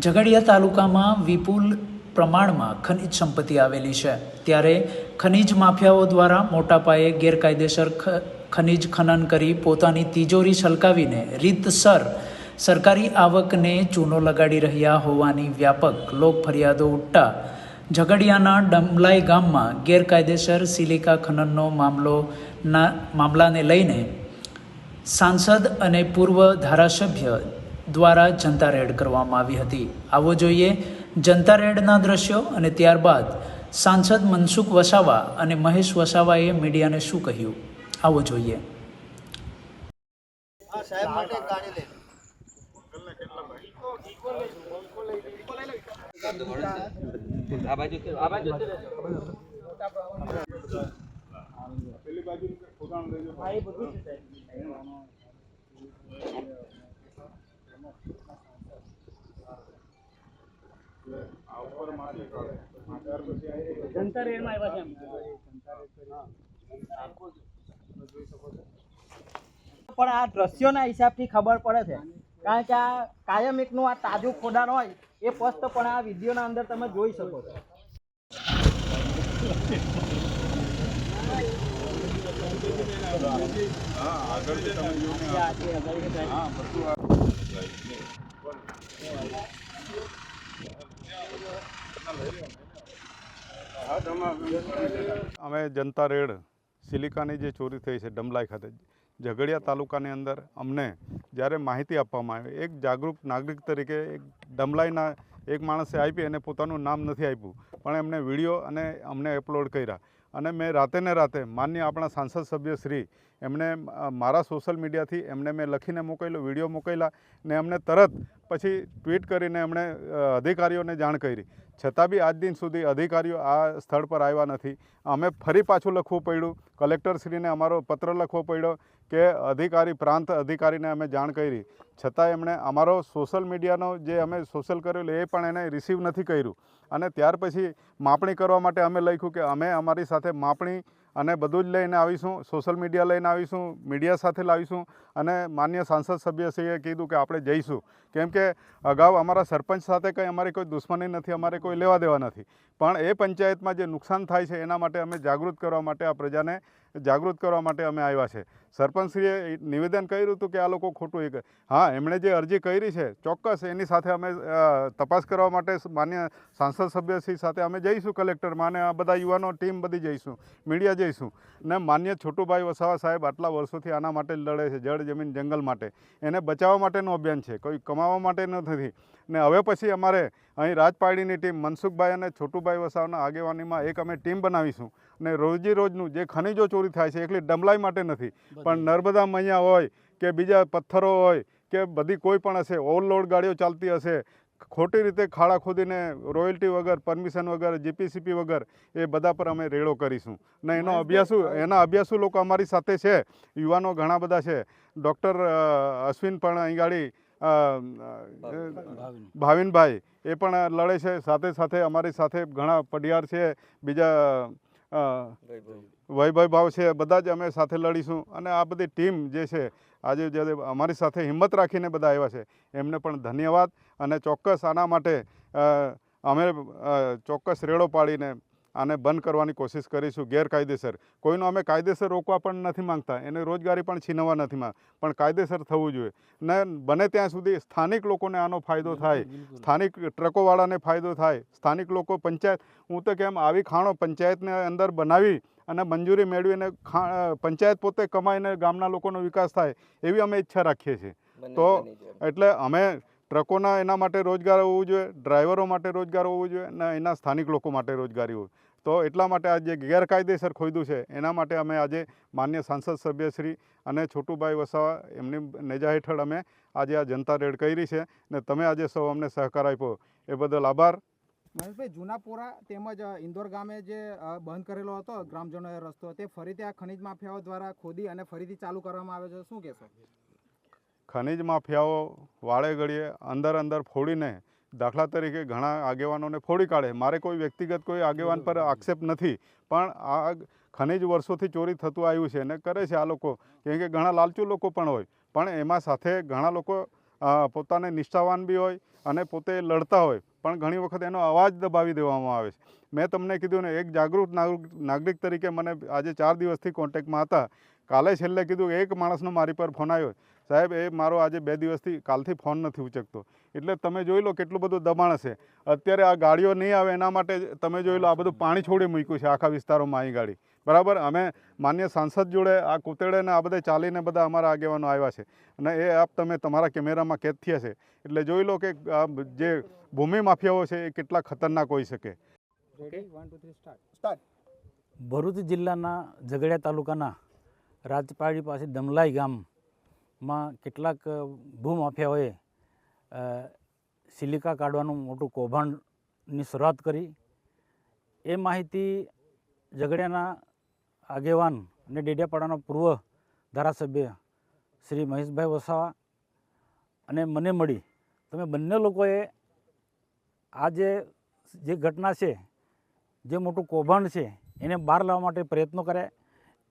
ઝઘડિયા તાલુકામાં વિપુલ પ્રમાણમાં ખનિજ સંપત્તિ આવેલી છે, ત્યારે ખનિજ માફિયાઓ દ્વારા મોટા પાયે ગેરકાયદેસર ખનિજ ખનન કરી પોતાની તિજોરી છલકાવીને રીતસર સરકારી આવકને ચૂનો લગાડી રહ્યા હોવાની વ્યાપક લોક ફરિયાદો ઉઠતા ઝઘડિયાના ડમલાઈ ગામમાં ગેરકાયદેસર સિલિકા ખનનનો મામલાને લઈને સાંસદ અને પૂર્વ ધારાસભ્ય દ્વારા જનતા રેડ કરવામાં આવી હતી। આવો જોઈએ જનતા રેડના દ્રશ્યો અને ત્યારબાદ સાંસદ મનસુખ વસાવા અને મહેશ વસાવાએ મીડિયાને શું કહ્યું, આવો જોઈએ। જનતા રેડમાં આવ્યા છે, પણ આ દ્રશ્યોના હિસાબથી ખબર પડે છે, કારણ કે આ કાયમ એકનું આ તાજું ખોદાણ હોય એ સ્પષ્ટ પણ આ વિડીયોના અંદર તમે જોઈ શકો છો। અમે જનતા રેડ સિલિકાની જે ચોરી થઈ છે ડમલાઈ ખાતે ઝઘડિયા તાલુકાની અંદર અમને જ્યારે માહિતી આપવામાં આવી, એક જાગૃત નાગરિક તરીકે એક ડમલાઈના એક માણસે આપી અને પોતાનું નામ નથી આપ્યું, પણ એમને વિડીયો અને અમને અપલોડ કર્યા અને મેં રાતે ને રાતે માન્ય આપણા સાંસદ સભ્ય શ્રી એમણે મારા સોશિયલ મીડિયાથી એમને મેં લખીને મોકલ્યો, વિડીયો મોકલ્યા ને એમને તરત પછી ટ્વીટ કરીને એમણે અધિકારીઓને જાણ કરી, છતાં બી આજ દિન સુધી અધિકારીઓ આ સ્થળ પર આવ્યા નથી। અમે ફરી પાછું લખવું પડ્યું, કલેક્ટરશ્રીને અમારો પત્ર લખવો પડ્યો કે અધિકારી પ્રાંત અધિકારીને અમે જાણ કરી, છતાં એમણે અમારો સોશિયલ મીડિયાનો જે અમે સોશિયલ કરેલું એ પણ એને રિસીવ નથી કર્યું। અને ત્યાર પછી માપણી કરવા માટે અમે લખ્યું કે અમે અમારી સાથે માપણી અને બધું જ લઈને આવીશું, સોશિયલ મીડિયા લઈને આવીશું, મીડિયા સાથે લાવીશું અને માન્ય સાંસદ સભ્યશ્રીએ કીધું કે આપણે જઈશું, કેમ કે અગાઉ અમારા સરપંચ સાથે કંઈ અમારી કોઈ દુશ્મની નથી, અમારે કોઈ લેવા દેવા નથી, પણ એ પંચાયતમાં જે નુકસાન થાય છે એના માટે અમે જાગૃત કરવા માટે આ પ્રજાને જાગૃત કરવા માટે અમે આવ્યા છે। સરપંચશ્રીએ નિવેદન કર્યું હતું કે આ લોકો ખોટું એ હા, એમણે જે અરજી કરી છે ચોક્કસ એની સાથે અમે તપાસ કરવા માટે માન્ય સાંસદ સભ્યશ્રી સાથે અમે જઈશું, કલેક્ટરમાં અને આ બધા યુવાનો ટીમ બધી જઈશું, મીડિયા જઈશું ને માન્ય છોટુભાઈ વસાવા સાહેબ આટલા વર્ષોથી આના માટે લડે છે, જળ જમીન જંગલ માટે, એને બચાવવા માટેનું અભિયાન છે, કોઈ કમાવા માટે નથી। ને હવે પછી અમારે અહીં રાજપાડીની ટીમ મનસુખભાઈ અને છોટુભાઈ વસાવાના આગેવાનીમાં એક અમે ટીમ બનાવીશું ને રોજી રોજનું જે ખનિજો ચોરી થાય છે એકલી ડમલાઈ માટે નથી, પણ નર્મદા મૈયા હોય કે બીજા પથ્થરો હોય કે બધી કોઈ પણ હશે, ઓવરલોડ ગાડીઓ ચાલતી હશે, ખોટી રીતે ખાડા ખોદીને રોયલ્ટી વગર, પરમિશન વગર, જીપીસીપી વગર, એ બધા પર અમે રેડો કરીશું ને એના અભ્યાસુ લોકો અમારી સાથે છે, યુવાનો ઘણા બધા છે, ડૉક્ટર અશ્વિન પણ અહીં ગાડી ભાવિનભાઈ એ પણ લડે છે, સાથે સાથે અમારી સાથે ઘણા પડિયાર છે, બીજા વૈભવ ભાવ છે, બધા જ અમે સાથે લડીશું। અને આ બધી ટીમ જે છે આજે જે અમારી સાથે હિંમત રાખીને બધા આવ્યા છે એમને પણ ધન્યવાદ અને ચોક્કસ આના માટે અમે ચોક્કસ રેડો પાડીને આને બંધ કરવાની કોશિશ કરીશું। ગેરકાયદેસર કોઈનો અમે કાયદેસર રોકવા પણ નથી માંગતા, એને રોજગારી પણ છીનવવા નથી માંગતા, પણ કાયદેસર થવું જોઈએ ને બને ત્યાં સુધી સ્થાનિક લોકોને આનો ફાયદો થાય, સ્થાનિક ટ્રકોવાળાને ફાયદો થાય, સ્થાનિક લોકો પંચાયત, હું તો કેમ આવી ખાણો પંચાયતને અંદર બનાવી અને મંજૂરી મેળવીને પંચાયત પોતે કમાઈને ગામના લોકોનો વિકાસ થાય એવી અમે ઈચ્છા રાખીએ છીએ। તો એટલે અમે ટ્રકોના એના માટે રોજગાર હોવું જોઈએ, ડ્રાઈવરો માટે રોજગાર હોવું જોઈએ અને એના સ્થાનિક લોકો માટે રોજગારી હોય, તો એટલા માટે આ જે ગેરકાયદેસર ખોદ્યું છે એના માટે અમે આજે માન્ય સાંસદ સભ્યશ્રી અને છોટુભાઈ વસાવા એમની નેજા હેઠળ અમે આજે આ જનતા રેડ કરી છે ને તમે આજે સૌ અમને સહકાર આપ્યો એ બદલ આભાર। મહેશભાઈ, જૂનાપોરા તેમજ ઇન્દોર ગામે જે બંધ કરેલો હતો ગ્રામજનોએ રસ્તો, તે ફરીથી આ ખનિજ માફિયાઓ દ્વારા ખોદી અને ફરીથી ચાલુ કરવામાં આવે છે, શું કહેશો? ખનિજ માફિયાઓ વાળે ઘડીએ અંદર ફોડીને, દાખલા તરીકે ઘણા આગેવાનોને ફોડી કાઢે, મારે કોઈ વ્યક્તિગત કોઈ આગેવાન પર આક્ષેપ નથી, પણ આ ખનિજ વર્ષોથી ચોરી થતું આવ્યું છે અને કરે છે આ લોકો, કેમ કે ઘણા લાલચુ લોકો પણ હોય, પણ એમાં સાથે ઘણા લોકો પોતાને નિષ્ઠાવાન બી હોય અને પોતે લડતા હોય, પણ ઘણી વખત એનો અવાજ દબાવી દેવામાં આવે છે. મેં તમને કીધું ને, એક જાગૃત નાગરિક તરીકે મને આજે 4 દિવસથી કોન્ટેક્ટમાં હતા. કાલે છેલ્લે કીધું એક માણસનો મારી પર ફોન આવ્યો, સાહેબ એ મારો આજે 2 દિવસથી કાલથી ફોન નથી ઉચકતો. એટલે તમે જોઈ લો કેટલું બધું દબાણ હશે. અત્યારે આ ગાડીઓ નહીં આવે એના માટે તમે જોઈ લો આ બધું પાણી છોડી મૂક્યું છે આખા વિસ્તારોમાં અહીં ગાડી, બરાબર. અમે માન્ય સાંસદ જોડે આ કોતેડે આ બધે ચાલીને બધા અમારા આગેવાનો આવ્યા છે અને એ આપ તમે તમારા કેમેરામાં કેદ થયા છે. એટલે જોઈ લો કે જે ભૂમિ માફિયાઓ છે એ કેટલા ખતરનાક હોઈ શકે. ભરૂચ જિલ્લાના ઝઘડિયા તાલુકાના રાજપાડી પાસે દમલાઈ ગામમાં કેટલાક ભૂમાફિયાઓએ સિલિકા કાઢવાનું મોટું કૌભાંડની શરૂઆત કરી. એ માહિતી ઝઘડિયાના આગેવાન અને ડેડિયાપાડાના પૂર્વ ધારાસભ્ય શ્રી મહેશભાઈ વસાવા અને મને મળી. તમે બંને લોકોએ આ જે ઘટના છે, જે મોટું કૌભાંડ છે, એને બહાર લાવવા માટે પ્રયત્નો કર્યા.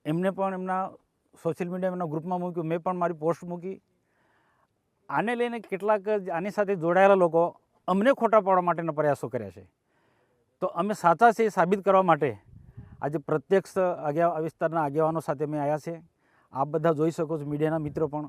એમને પણ એમના સોશિયલ મીડિયા એમના ગ્રુપમાં મૂક્યું, મેં પણ મારી પોસ્ટ મૂકી. આને લઈને કેટલાક આની સાથે જોડાયેલા લોકો અમને ખોટા પાડવા માટેના પ્રયાસો કર્યા છે. તો અમે સાચા છે એ સાબિત કરવા માટે આજે પ્રત્યક્ષ વિસ્તારના આગેવાનો સાથે અમે આવ્યા છે. આપ બધા જોઈ શકો છો, મીડિયાના મિત્રો પણ,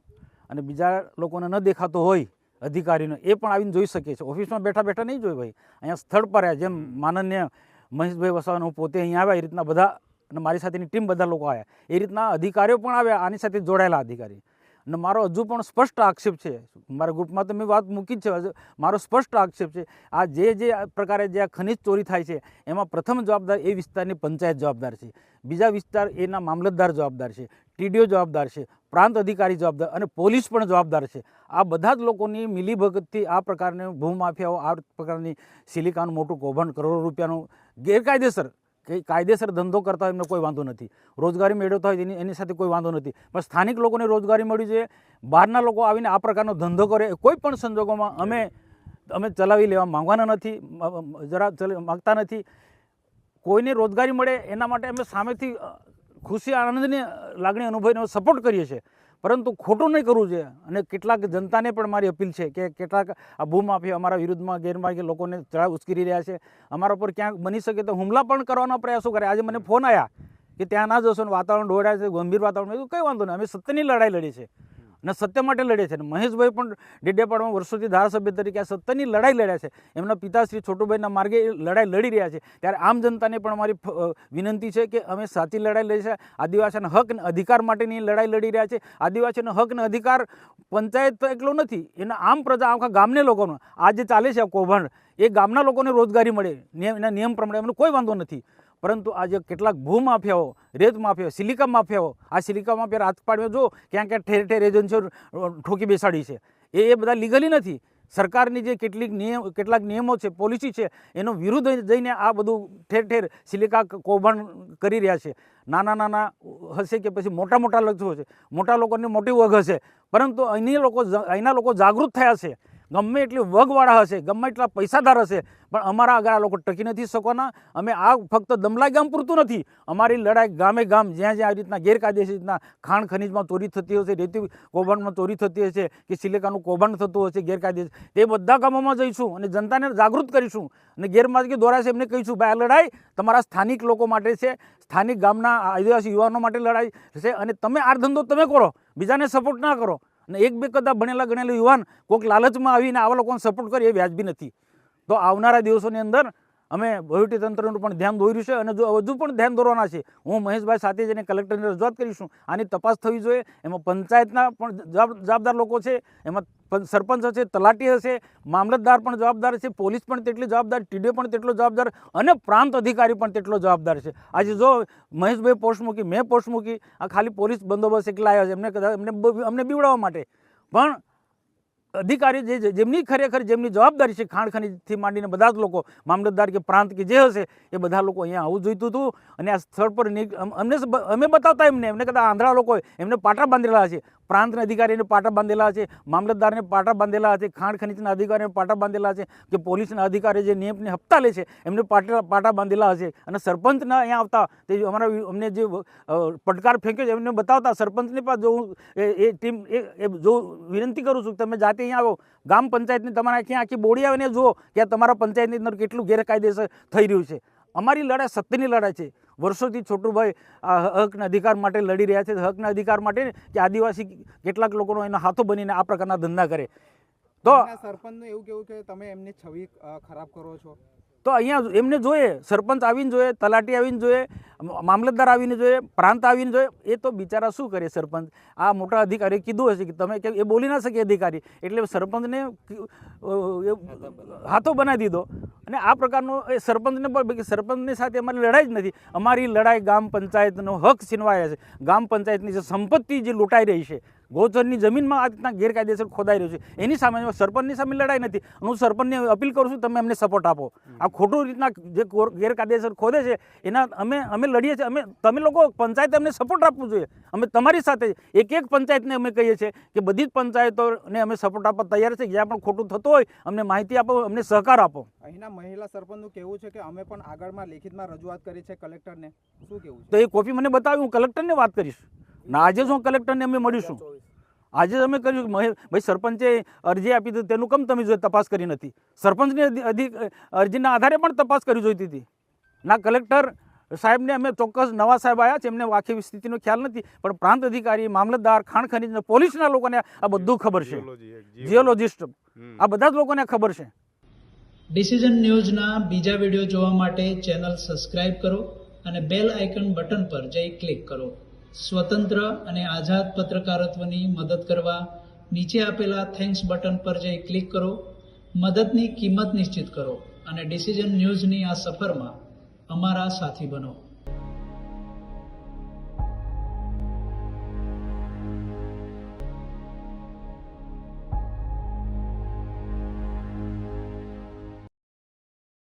અને બીજા લોકોને ન દેખાતો હોય અધિકારીનો એ પણ આવીને જોઈ શકે છે. ઓફિસમાં બેઠા બેઠા નહીં જોઈ ભાઈ, અહીંયા સ્થળ પર આવ્યા. જેમ માનનીય મહેશભાઈ વસાવાને હું પોતે અહીંયા આવ્યા એ રીતના બધા, અને મારી સાથેની ટીમ બધા લોકો આવ્યા, એ રીતના અધિકારીઓ પણ આવ્યા, આની સાથે જોડાયેલા અધિકારી. અને મારો હજુ પણ સ્પષ્ટ આક્ષેપ છે, મારા ગ્રુપમાં તો મેં વાત મૂકી જ છે, મારો સ્પષ્ટ આક્ષેપ છે આ જે પ્રકારે જે આ ખનિજ ચોરી થાય છે એમાં પ્રથમ જવાબદાર એ વિસ્તારની પંચાયત જવાબદાર છે, બીજા વિસ્તાર એના મામલતદાર જવાબદાર છે, ટીડીઓ જવાબદાર છે, પ્રાંત અધિકારી જવાબદાર અને પોલીસ પણ જવાબદાર છે. આ બધા જ લોકોની મિલીભગતથી આ પ્રકારની ભૂમાફિયાઓ આ પ્રકારની સિલિકાનું મોટું કૌભાંડ, કરોડો રૂપિયાનું ગેરકાયદેસર કાયદેસર ધંધો કરતા હોય એમને કોઈ વાંધો નથી, રોજગારી મેળવતા હોય એની સાથે કોઈ વાંધો નથી, પણ સ્થાનિક લોકોને રોજગારી મળી જોઈએ. બહારના લોકો આવીને આ પ્રકારનો ધંધો કરે કોઈ પણ સંજોગોમાં અમે ચલાવી લેવા માંગવાના નથી, માગતા નથી. કોઈને રોજગારી મળે એના માટે અમે સામેથી ખુશી આનંદની લાગણી અનુભવીને સપોર્ટ કરીએ છીએ, પરંતુ ખોટું નહીં કરવું જોઈએ. અને કેટલાક જનતાને પણ મારી અપીલ છે કે કેટલાક આ ભૂમાફિયા અમારા વિરુદ્ધમાં ગેરમાર્ગે લોકોને ચડાવ ઉશ્કેરી રહ્યા છે, અમારા પર ક્યાંક બની શકે તો હુમલા પણ કરવાના પ્રયાસો કરે. આજે મને ફોન આવ્યા કે ત્યાં ના જશો ને વાતાવરણ ઢોળાય છે, ગંભીર વાતાવરણ. કંઈ વાંધો નહીં, અમે સત્યની લડાઈ લડી છે અને સત્ય માટે લડે છે. મહેશભાઈ પણ ડેડિયાપાડામાં વર્ષોથી ધારાસભ્ય તરીકે આ સત્યની લડાઈ લડ્યા છે. એમના પિતા શ્રી છોટુભાઈના માર્ગે લડાઈ લડી રહ્યા છે. ત્યારે આમ જનતાને પણ મારી વિનંતી છે કે અમે સાચી લડાઈ લડી છે. આદિવાસીના હક અને અધિકાર માટેની લડાઈ લડી રહ્યા છે. આદિવાસીનો હક અને અધિકાર પંચાયત તો એકલો નથી, એના આમ પ્રજા આખા ગામને લોકોનો આ જે ચાલે છે આ કૌભાંડ, એ ગામના લોકોને રોજગારી મળે એના નિયમ પ્રમાણે અમને કોઈ વાંધો નથી. પરંતુ આજે કેટલાક ભૂમાફિયાઓ, રેત માફિયાઓ, સિલિકા માફિયાઓ, આ સિલિકા માફિયા રાજપાડીમાં જો ક્યાં ક્યાં ઠેર ઠેર એજન્સીઓ ઠોકી બેસાડી છે. એ બધા લીગલી નથી. સરકારની જે કેટલાક નિયમો છે, પોલિસી છે, એનો વિરુદ્ધ જઈને આ બધું ઠેર ઠેર સિલિકા કૌભાંડ કરી રહ્યા છે. નાના હશે કે પછી મોટા લક્ષો છે, મોટા લોકોની મોટી વગ હશે, પરંતુ અહીંના લોકો જાગૃત થયા છે. ગમે એટલી વગવાળા હશે, ગમે એટલા પૈસાદાર હશે, પણ અમારા આગળ આ લોકો ટકી નથી શકવાના. અમે આ ફક્ત દમલાઈ ગામ પૂરતું નથી, અમારી લડાઈ ગામે ગામ જ્યાં આ રીતના ગેરકાયદેસર રીતના ખાણ ખનીજમાં ચોરી થતી હશે, રેતી કૌભાંડમાં ચોરી થતી હશે, કે સિલિકાનું કૌભાંડ થતું હશે ગેરકાયદેસર, તે બધા ગામોમાં જઈશું અને જનતાને જાગૃત કરીશું અને ગેરમાર્ગે દોરાશે એમને કહીશું ભાઈ આ લડાઈ તમારા સ્થાનિક લોકો માટે છે, સ્થાનિક ગામના આદિવાસી યુવાનો માટે લડાઈ છે, અને તમે આ ધંધો તમે કરો, બીજાને સપોર્ટ ના કરો. અને એક બે કદાચ ભણેલા ગણેલા યુવાન કોઈક લાલચમાં આવીને આવા લોકોને સપોર્ટ કરે એ વ્યાજબી નથી. તો આવનારા દિવસોની અંદર અમે વહીવટીતંત્રનું પણ ધ્યાન દોર્યું છે અને હજુ પણ ધ્યાન દોરવાના છે. હું મહેશભાઈ સાથે જઈને કલેક્ટરને રજૂઆત કરીશું. આની તપાસ થવી જોઈએ. એમાં પંચાયતના પણ જવાબદાર લોકો છે, એમાં સરપંચ હશે, તલાટી હશે, મામલતદાર પણ જવાબદાર છે, પોલીસ પણ તેટલી જવાબદાર, ટીડીઓ પણ તેટલો જવાબદાર અને પ્રાંત અધિકારી પણ તેટલો જવાબદાર છે. આજે જો મહેશભાઈ પોસ્ટ મૂકી, મેં પોસ્ટ મૂકી, આ ખાલી પોલીસ બંદોબસ્ત એકલા આવ્યા છે અમને બીવડાવવા માટે, પણ અધિકારી જેમની ખરેખર જેમની જવાબદારી છે, ખાણ ખનીજથી માંડીને બધા જ લોકો, મામલતદાર કે પ્રાંત કે જે હશે એ બધા લોકો અહીંયા આવવું જોઈતું હતું. અને આ સ્થળ પર અમે બતાવતા એમને કદાચ આંધળા લોકો એમને પાટા બાંધેલા છે, પ્રાંતના અધિકારીને પાટા બાંધેલા છે, મામલતદારને પાટા બાંધેલા છે, ખાણ ખનીજના અધિકારીને પાટા બાંધેલા છે, કે પોલીસના અધિકારી જે નિયમને હપ્તા લે છે એમને પાટા બાંધેલા હશે. અને સરપંચના અહીંયા આવતા તે અમને જે પડકાર ફેંક્યો છે એમને બતાવતા સરપંચની પાસે જો એ ટીમ જો વિનંતી કરું છું તમે જાતે પંચાયતે અહીંયા આવો, ગામ પંચાયતની તમારે આખી બોડી આવીને જુઓ કે આ તમારા પંચાયતની અંદર કેટલું ગેરકાયદેસર થઈ રહ્યું છે. અમારી લડાઈ સત્યની લડાઈ છે. વર્ષોથી છોટુભાઈ આ હકના અધિકાર માટે લડી રહ્યા છે. હકના અધિકાર માટે કે આદિવાસી કેટલાક લોકોનો એનો હાથો બનીને આ પ્રકારના ધંધા કરે. તો સરપંચનું એવું કેવું કે તમે એમની છબી ખરાબ કરો છો. તો અહીંયા એમને જોઈએ, સરપંચ આવીને જોઈએ, તલાટી આવીને જોઈએ, મામલતદાર આવીને જોઈએ, પ્રાંત આવીને જોઈએ. એ તો બિચારા શું કરે સરપંચ? આ મોટા અધિકારીએ કીધું હશે કે તમે એ બોલી ના શકે અધિકારી, એટલે સરપંચને હાથો બનાવી દીધો. અને આ પ્રકારનો એ સરપંચની સાથે અમારી લડાઈ જ નથી. અમારી લડાઈ ગામ પંચાયતનો હક છીનવાયા છે. ગામ પંચાયતની જે સંપત્તિ જે લૂંટાઈ રહી છે, ગોચરની જમીનમાં આ રીતના ગેરકાયદેસર ખોદાઈ રહ્યું છે, એની સામે સરપંચની સામે લડાઈ નથી. હું સરપંચને અપીલ કરું છું, તમે અમને સપોર્ટ આપો. આ ખોટું રીતના જે ગેરકાયદેસર ખોદે છે એના અમે લડીએ છીએ. તમે લોકો પંચાયતે અમને સપોર્ટ આપવું જોઈએ. અમે તમારી સાથે એક પંચાયતને અમે કહીએ છીએ કે બધી જ પંચાયતોને અમે સપોર્ટ આપવા તૈયાર છે. જ્યાં પણ ખોટું થતું હોય અમને માહિતી આપો, અમને સહકાર આપો. અહીંના મહિલા સરપંચનું કહેવું છે કે અમે પણ આગળમાં લેખિતમાં રજૂઆત કરી છે કલેક્ટરને. શું કહેવું તો એ કોપી મને બતાવી, હું કલેક્ટરને વાત કરીશ. ના, આજે હું કલેક્ટરને અમે મળીશું. આજે અમે કર્યું ભાઈ સરપંચે અરજી આપી હતી, તેનું કેમ તમે તપાસ કરી નથી? સરપંચની અરજીના આધારે પણ તપાસ કરવી જોઈતી હતી. ના, કલેક્ટર સાહેબને અમે ચોક્કસ નવા સાહેબ આવ્યા છે, એમને આખી સ્થિતિનો ખ્યાલ નથી, પણ પ્રાંત અધિકારી, મામલતદાર, ખાણ ખનીજ, પોલીસના લોકોને આ બધું ખબર છે. જીઓલોજિસ્ટ, આ બધા જ લોકોને ખબર છે. ડિસિઝન ન્યૂઝના બીજા વિડીયો જોવા માટે ચેનલ સબસ્ક્રાઇબ કરો અને બેલ આઇકન બટન પર જઈ ક્લિક કરો. સ્વતંત્ર અને આઝાદ પત્રકારત્વની મદદ કરવા નીચે આપેલા થેન્ક્સ બટન પર જઈ ક્લિક કરો. મદદની કિંમત નિશ્ચિત કરો અને ડિસિઝન ન્યૂઝની આ સફરમાં અમારા સાથી બનો.